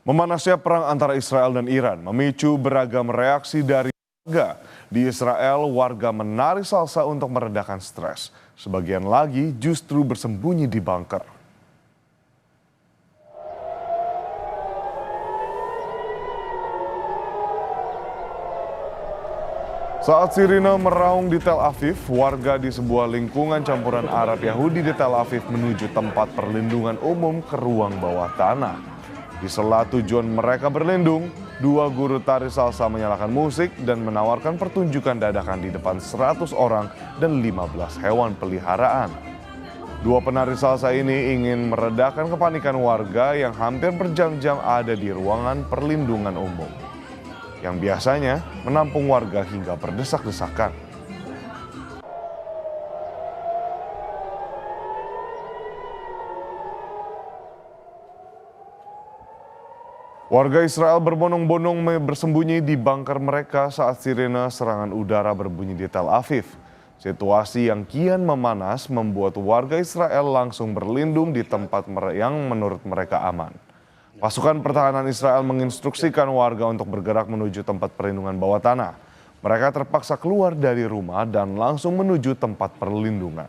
Memanasnya perang antara Israel dan Iran memicu beragam reaksi dari warga. Di Israel, warga menari salsa untuk meredakan stres. Sebagian lagi justru bersembunyi di bunker. Saat sirine meraung di Tel Aviv, warga di sebuah lingkungan campuran Arab Yahudi di Tel Aviv menuju tempat perlindungan umum ke ruang bawah tanah. Di sela tujuan mereka berlindung, dua guru tari salsa menyalakan musik dan menawarkan pertunjukan dadakan di depan 100 orang dan 15 hewan peliharaan. Dua penari salsa ini ingin meredakan kepanikan warga yang hampir berjam-jam ada di ruangan perlindungan umum, yang biasanya menampung warga hingga berdesak-desakan. Warga Israel berbondong-bondong bersembunyi di bunker mereka saat sirine serangan udara berbunyi di Tel Aviv. Situasi yang kian memanas membuat warga Israel langsung berlindung di tempat yang menurut mereka aman. Pasukan pertahanan Israel menginstruksikan warga untuk bergerak menuju tempat perlindungan bawah tanah. Mereka terpaksa keluar dari rumah dan langsung menuju tempat perlindungan.